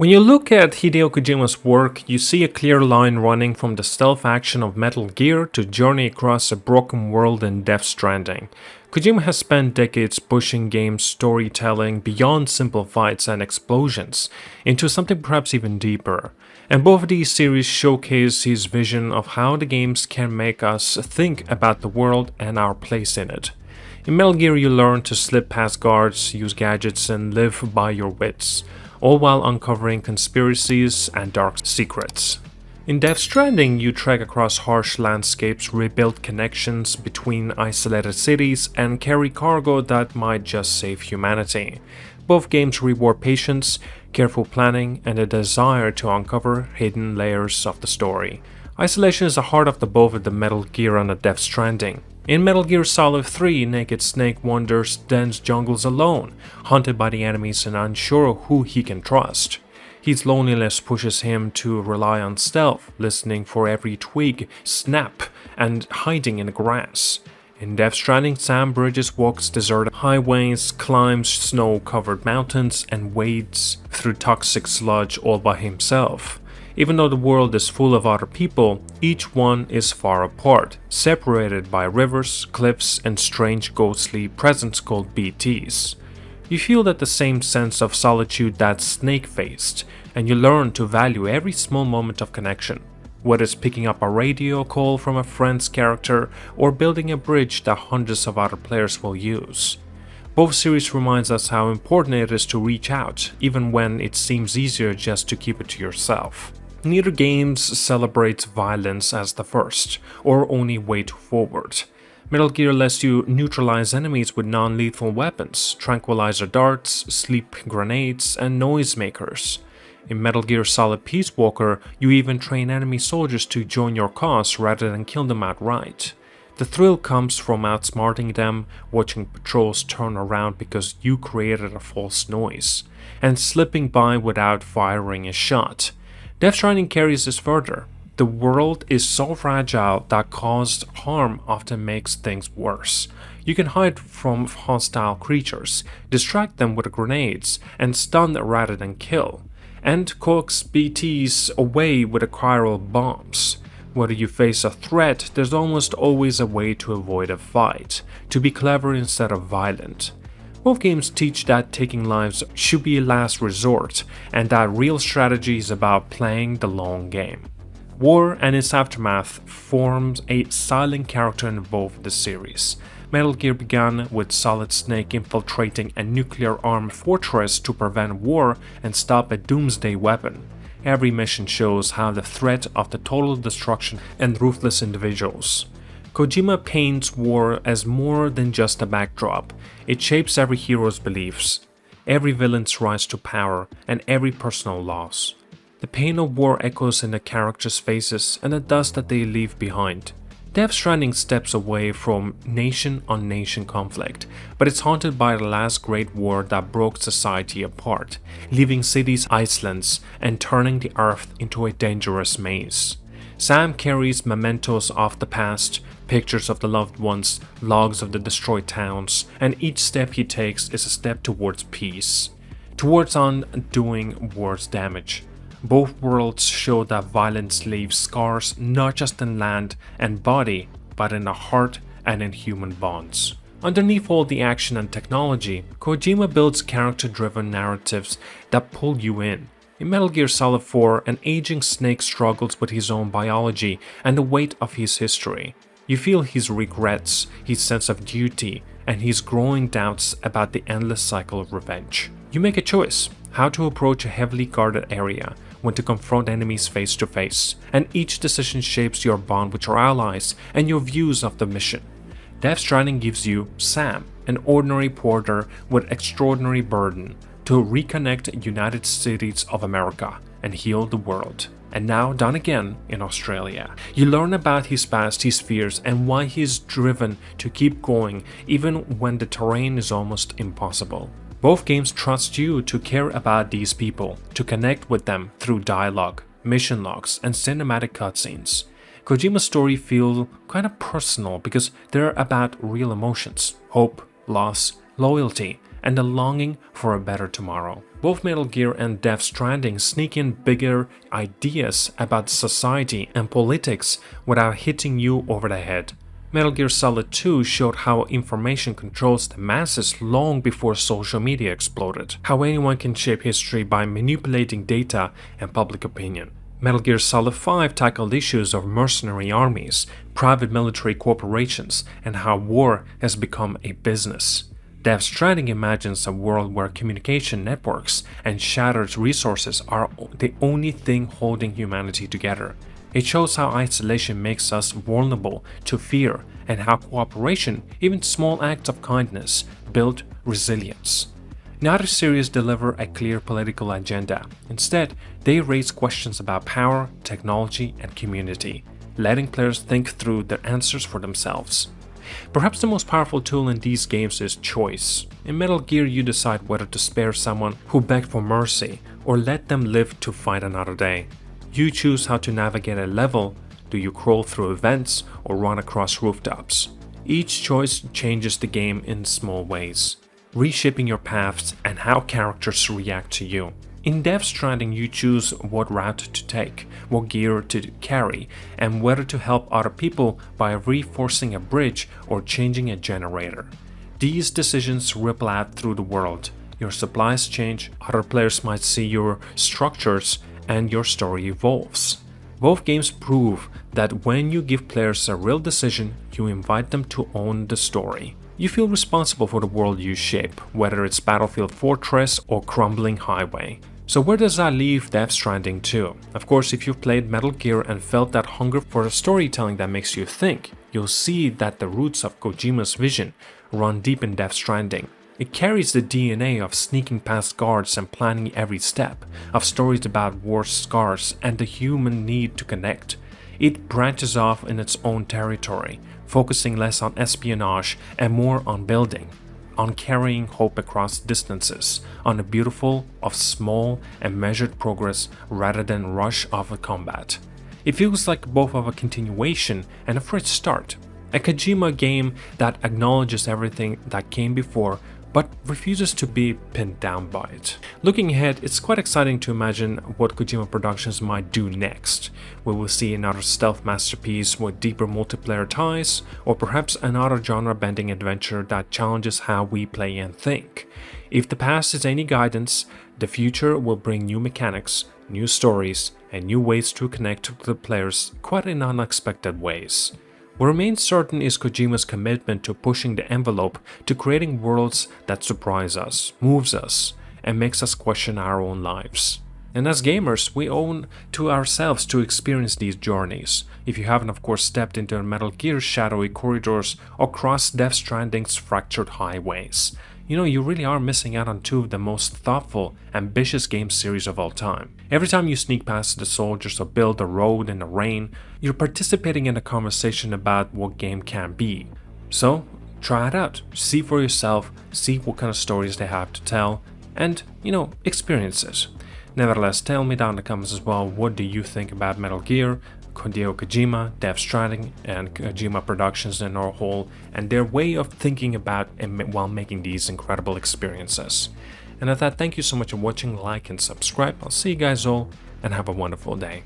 When you look at Hideo Kojima's work, you see a clear line running from the stealth action of Metal Gear to journey across a broken world in Death Stranding. Kojima has spent decades pushing game storytelling beyond simple fights and explosions into something perhaps even deeper. And both of these series showcase his vision of how the games can make us think about the world and our place in it. In Metal Gear, you learn to slip past guards, use gadgets, and live by your wits, all while uncovering conspiracies and dark secrets. In Death Stranding, you trek across harsh landscapes, rebuild connections between isolated cities, and carry cargo that might just save humanity. Both games reward patience, careful planning, and a desire to uncover hidden layers of the story. Isolation is the heart of both of the Metal Gear and the Death Stranding. In Metal Gear Solid 3, Naked Snake wanders dense jungles alone, hunted by the enemies and unsure who he can trust. His loneliness pushes him to rely on stealth, listening for every twig, snap, and hiding in the grass. In Death Stranding, Sam Bridges walks deserted highways, climbs snow-covered mountains, and wades through toxic sludge all by himself. Even though the world is full of other people, each one is far apart, separated by rivers, cliffs, and strange ghostly presence called BTs. You feel that the same sense of solitude that Snake faced, and you learn to value every small moment of connection, whether it's picking up a radio call from a friend's character or building a bridge that hundreds of other players will use. Both series reminds us how important it is to reach out, even when it seems easier just to keep it to yourself. Neither games celebrates violence as the first, or only way forward. Metal Gear lets you neutralize enemies with non-lethal weapons, tranquilizer darts, sleep grenades, and noisemakers. In Metal Gear Solid Peace Walker, you even train enemy soldiers to join your cause rather than kill them outright. The thrill comes from outsmarting them, watching patrols turn around because you created a false noise, and slipping by without firing a shot. Death Stranding carries this further. The world is so fragile that caused harm often makes things worse. You can hide from hostile creatures, distract them with grenades, and stun rather than kill, and coax BTs away with chiral bombs. Whether you face a threat, there's almost always a way to avoid a fight, to be clever instead of violent. Both games teach that taking lives should be a last resort, and that real strategy is about playing the long game. War and its aftermath forms a silent character in both the series. Metal Gear began with Solid Snake infiltrating a nuclear-armed fortress to prevent war and stop a doomsday weapon. Every mission shows how the threat of the total destruction and ruthless individuals. Kojima paints war as more than just a backdrop. It shapes every hero's beliefs, every villain's rise to power, and every personal loss. The pain of war echoes in the characters' faces and the dust that they leave behind. Death Stranding steps away from nation-on-nation conflict, but it's haunted by the last great war that broke society apart, leaving cities islands and turning the earth into a dangerous maze. Sam carries mementos of the past, pictures of the loved ones, logs of the destroyed towns, and each step he takes is a step towards peace, towards undoing war's damage. Both worlds show that violence leaves scars not just in land and body, but in the heart and in human bonds. Underneath all the action and technology, Kojima builds character-driven narratives that pull you in. In Metal Gear Solid 4, an aging Snake struggles with his own biology and the weight of his history. You feel his regrets, his sense of duty, and his growing doubts about the endless cycle of revenge. You make a choice, how to approach a heavily guarded area, when to confront enemies face to face, and each decision shapes your bond with your allies and your views of the mission. Death Stranding gives you Sam, an ordinary porter with extraordinary burden, to reconnect United States of America and heal the world. And now done again in Australia. You learn about his past, his fears, and why he is driven to keep going even when the terrain is almost impossible. Both games trust you to care about these people, to connect with them through dialogue, mission logs, and cinematic cutscenes. Kojima's story feels kind of personal because they're about real emotions, hope, loss, loyalty, and a longing for a better tomorrow. Both Metal Gear and Death Stranding sneak in bigger ideas about society and politics without hitting you over the head. Metal Gear Solid 2 showed how information controls the masses long before social media exploded, how anyone can shape history by manipulating data and public opinion. Metal Gear Solid 5 tackled issues of mercenary armies, private military corporations, and how war has become a business. Death Stranding imagines a world where communication networks and shattered resources are the only thing holding humanity together. It shows how isolation makes us vulnerable to fear and how cooperation, even small acts of kindness, build resilience. Neither series deliver a clear political agenda. Instead, they raise questions about power, technology, and community, letting players think through their answers for themselves. Perhaps the most powerful tool in these games is choice. In Metal Gear, you decide whether to spare someone who begged for mercy or let them live to fight another day. You choose how to navigate a level. Do you crawl through vents or run across rooftops? Each choice changes the game in small ways, reshaping your paths and how characters react to you. In Death Stranding, you choose what route to take, what gear to carry, and whether to help other people by reinforcing a bridge or changing a generator. These decisions ripple out through the world. Your supplies change, other players might see your structures, and your story evolves. Both games prove that when you give players a real decision, you invite them to own the story. You feel responsible for the world you shape, whether it's Battlefield Fortress or crumbling highway. So where does that leave Death Stranding 2? Of course, if you've played Metal Gear and felt that hunger for a storytelling that makes you think, you'll see that the roots of Kojima's vision run deep in Death Stranding. It carries the DNA of sneaking past guards and planning every step, of stories about war scars and the human need to connect. It branches off in its own territory, focusing less on espionage and more on building, on carrying hope across distances, on the beautiful of small and measured progress rather than rush of a combat. It feels like both of a continuation and a fresh start, a Kojima game that acknowledges everything that came before but refuses to be pinned down by it. Looking ahead, it's quite exciting to imagine what Kojima Productions might do next. We will see another stealth masterpiece with deeper multiplayer ties, or perhaps another genre-bending adventure that challenges how we play and think. If the past is any guidance, the future will bring new mechanics, new stories, and new ways to connect to the players quite in unexpected ways. What remains certain is Kojima's commitment to pushing the envelope, to creating worlds that surprise us, moves us, and makes us question our own lives. And as gamers, we owe to ourselves to experience these journeys. If you haven't, of course, stepped into Metal Gear's shadowy corridors or crossed Death Stranding's fractured highways, you really are missing out on two of the most thoughtful, ambitious game series of all time. Every time you sneak past the soldiers or build a road in the rain, you're participating in a conversation about what game can be. So, try it out, see for yourself, see what kind of stories they have to tell, and, experience it. Nevertheless, tell me down in the comments as well, what do you think about Metal Gear, Hideo Kojima, Death Stranding, and Kojima Productions in our whole, and their way of thinking about and while making these incredible experiences. And at that, thank you so much for watching, like and subscribe. I'll see you guys all, and have a wonderful day.